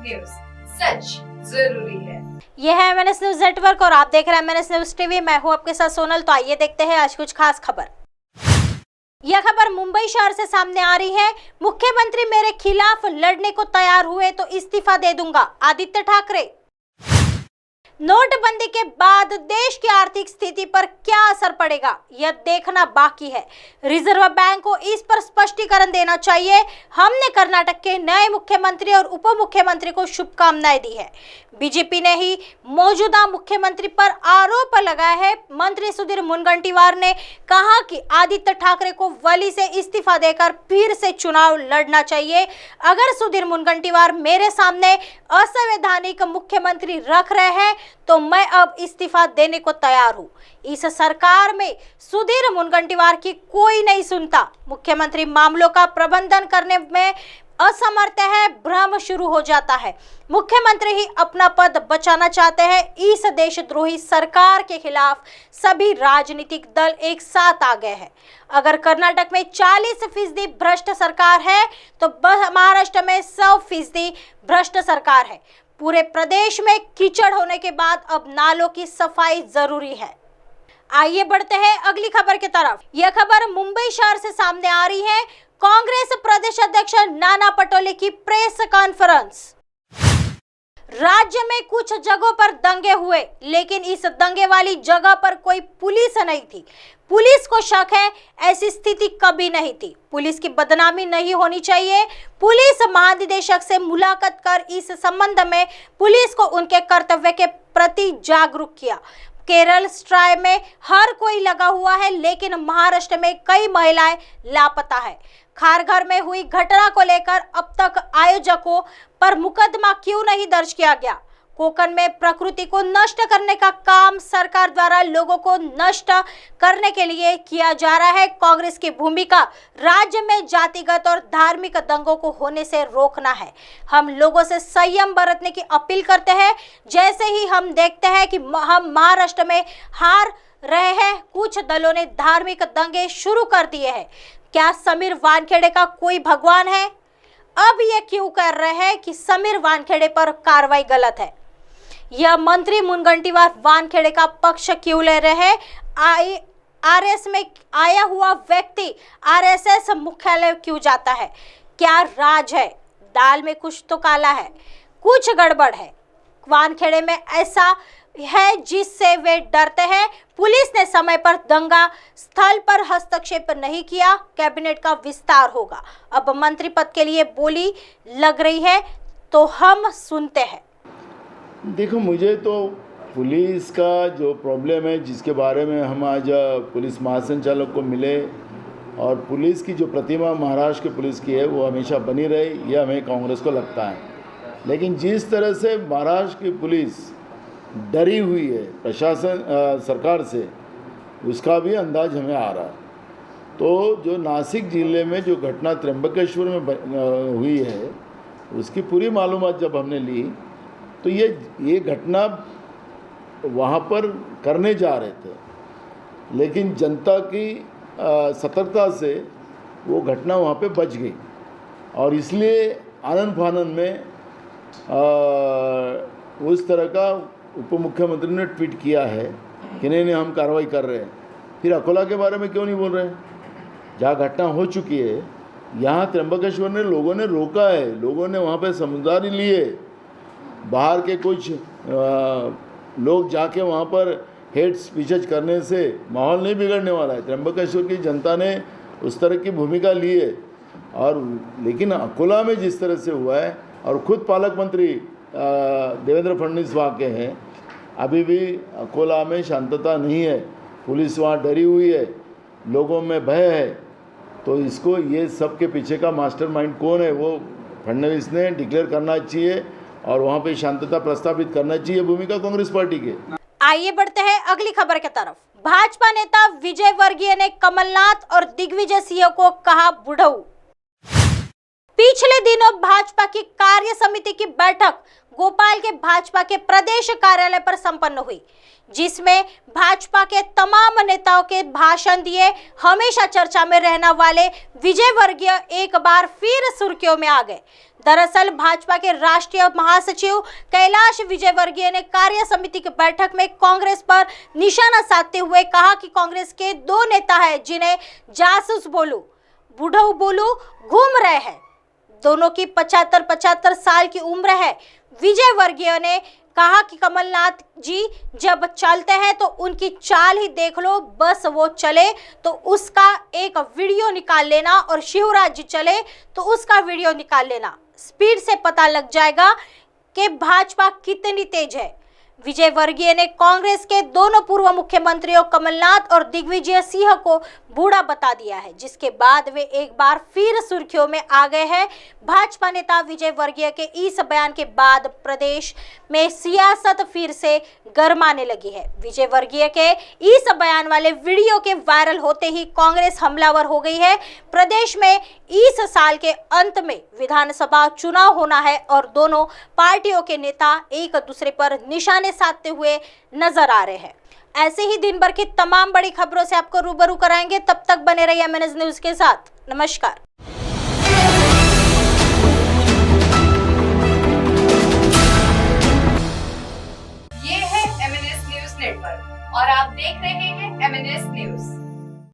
News, सच जरूरी है। यह है MNS न्यूज नेटवर्क और आप देख रहे हैं MNS न्यूज टीवी। मैं हूं आपके साथ सोनल। तो आइए देखते हैं आज कुछ खास खबर। यह खबर मुंबई शहर से सामने आ रही है। मुख्यमंत्री मेरे खिलाफ लड़ने को तैयार हुए तो इस्तीफा दे दूंगा, आदित्य ठाकरे। नोटबंदी के बाद देश की आर्थिक स्थिति पर क्या असर पड़ेगा, यह देखना बाकी है। रिजर्व बैंक को इस पर स्पष्टीकरण देना चाहिए। हमने कर्नाटक के नए मुख्यमंत्री और उप मुख्यमंत्री को शुभकामनाएं दी है। बीजेपी ने ही मौजूदा मुख्यमंत्री पर आरोप लगाया है। मंत्री सुधीर मुनगंटीवार ने कहा कि आदित्य ठाकरे को वली से इस्तीफा देकर फिर से चुनाव लड़ना चाहिए। अगर सुधीर मुनगंटीवार मेरे सामने असंवैधानिक मुख्यमंत्री रख रहे हैं तो मैं अब इस्तीफा देने को तैयार हूं। इस सरकार में सुधीर मुनगंटीवार की कोई नहीं सुनता। मुख्यमंत्री मामलों का प्रबंधन करने में असमर्थ है, भ्रम शुरू हो जाता है। मुख्यमंत्री ही अपना पद बचाना चाहते हैं। इस देशद्रोही सरकार के खिलाफ सभी राजनीतिक दल एक साथ आ गए हैं। अगर कर्नाटक में 40% भ्रष्ट सरकार है तो महाराष्ट्र में 100% भ्रष्ट सरकार है। पूरे प्रदेश में कीचड़ होने के बाद अब नालों की सफाई जरूरी है। आइए बढ़ते हैं अगली खबर की तरफ। यह खबर मुंबई शहर से सामने आ रही है। कांग्रेस प्रदेश अध्यक्ष नाना पटोले की प्रेस कॉन्फ्रेंस। राज्य में कुछ जगहों पर दंगे हुए, लेकिन इस दंगे वाली जगह पर कोई पुलिस नहीं थी। पुलिस को शक है ऐसी स्थिति कभी नहीं थी। पुलिस की बदनामी नहीं होनी चाहिए। पुलिस महानिदेशक से मुलाकात कर इस संबंध में पुलिस को उनके कर्तव्य के प्रति जागरूक किया। केरल स्ट्राई में हर कोई लगा हुआ है, लेकिन महाराष्ट्र में कई महिलाएं लापता है। खारघर में हुई घटना को लेकर अब तक आयोजकों पर मुकदमा क्यों नहीं दर्ज किया गया? कोकण में प्रकृति को नष्ट करने का काम सरकार द्वारा लोगों को नष्ट करने के लिए किया जा रहा है। कांग्रेस की भूमिका राज्य में जातिगत और धार्मिक दंगों को होने से रोकना है। हम लोगों से संयम बरतने की अपील करते हैं। जैसे ही हम देखते हैं कि हम महाराष्ट्र में हार रहे हैं, कुछ दलों ने धार्मिक दंगे शुरू कर दिए हैं। क्या समीर वानखेड़े का कोई भगवान है? अब ये क्यों कर रहे हैं कि समीर वानखेड़े पर कार्रवाई गलत है? यह मंत्री मुनगंटीवार वानखेड़े का पक्ष क्यों ले रहे हैं? आरएस में आया हुआ व्यक्ति आरएसएस मुख्यालय क्यों जाता है? क्या राज है? दाल में कुछ तो काला है, कुछ गड़बड़ है। वानखेड़े में ऐसा है जिससे वे डरते हैं। पुलिस ने समय पर दंगा स्थल पर हस्तक्षेप नहीं किया। कैबिनेट का विस्तार होगा। अब मंत्री पद के लिए बोली लग रही है, तो हम सुनते हैं। देखो, मुझे तो पुलिस का जो प्रॉब्लम है, जिसके बारे में हम आज पुलिस महासंचालक को मिले, और पुलिस की जो प्रतिमा महाराष्ट्र की पुलिस की है वो हमेशा बनी रहे, यह हमें कांग्रेस को लगता है। लेकिन जिस तरह से महाराष्ट्र की पुलिस डरी हुई है प्रशासन सरकार से, उसका भी अंदाज हमें आ रहा है। तो जो नासिक ज़िले में जो घटना त्र्यंबकेश्वर में हुई है, उसकी पूरी मालूमात जब हमने ली तो ये घटना वहाँ पर करने जा रहे थे, लेकिन जनता की सतर्कता से वो घटना वहाँ पे बच गई। और इसलिए आनन फानन में उस तरह का उप मुख्यमंत्री ने ट्वीट किया है कि नहीं हम कार्रवाई कर रहे हैं। फिर अकोला के बारे में क्यों नहीं बोल रहे हैं? जहाँ घटना हो चुकी है, यहाँ त्र्यंबकेश्वर ने लोगों ने रोका है, लोगों ने वहाँ पे समझदारी लिए। बाहर के कुछ लोग जाके वहाँ पर हेट स्पीचेज करने से माहौल नहीं बिगड़ने वाला है। त्र्यंबकेश्वर की जनता ने उस तरह की भूमिका ली है। और लेकिन अकोला में जिस तरह से हुआ है, और खुद पालक मंत्री देवेंद्र फडणवीस वहाँ के हैं, अभी भी अकोला में शांतता नहीं है। पुलिस वहाँ डरी हुई है, लोगों में भय है। तो इसको ये सब के पीछे का मास्टरमाइंड कौन है, वो फडणवीस ने डिक्लेयर करना चाहिए और वहाँ पे शांतता प्रस्तावित करना चाहिए भूमिका कांग्रेस पार्टी के। आइए बढ़ते हैं अगली खबर की तरफ। भाजपा नेता विजय वर्गीय ने कमलनाथ और दिग्विजय सिंह को कहा बुढ़ऊ। पिछले दिनों भाजपा की कार्य समिति की बैठक भोपाल के भाजपा के प्रदेश कार्यालय पर संपन्न हुई, जिसमें भाजपा के तमाम नेताओं के भाषण दिए। हमेशा चर्चा में रहने वाले विजय वर्गीय एक बार फिर सुर्खियों में आ गए। दरअसल भाजपा के राष्ट्रीय महासचिव कैलाश विजयवर्गीय ने कार्य समिति की बैठक में कांग्रेस पर निशाना साधते हुए कहा कि कांग्रेस के दो नेता हैं जिन्हें जासूस बोलू बुढ़ऊ बोलू घूम रहे हैं। दोनों की 75 साल की उम्र है। विजयवर्गीय ने कहा कि कमलनाथ जी जब चलते हैं तो उनकी चाल ही देख लो, बस वो चले तो उसका एक वीडियो निकाल लेना और शिवराज जी चले तो उसका वीडियो निकाल लेना। स्पीड से पता लग जाएगा कि भाजपा कितनी तेज है। विजयवर्गीय ने कांग्रेस के दोनों पूर्व मुख्यमंत्रियों कमलनाथ और दिग्विजय सिंह को बूढ़ा बता दिया है, जिसके बाद वे एक बार फिर सुर्खियों में आ गए हैं। भाजपा नेता विजयवर्गीय के इस बयान के बाद प्रदेश में सियासत फिर से गरमाने लगी है। विजयवर्गीय के इस बयान वाले वीडियो के वायरल होते ही कांग्रेस हमलावर हो गई है। प्रदेश में इस साल के अंत में विधानसभा चुनाव होना है और दोनों पार्टियों के नेता एक दूसरे पर निशाने साधते हुए नजर आ रहे हैं। ऐसे ही दिन भर की तमाम बड़ी खबरों से आपको रूबरू कराएंगे। तब तक बने रहिए MNS न्यूज के साथ। नमस्कार।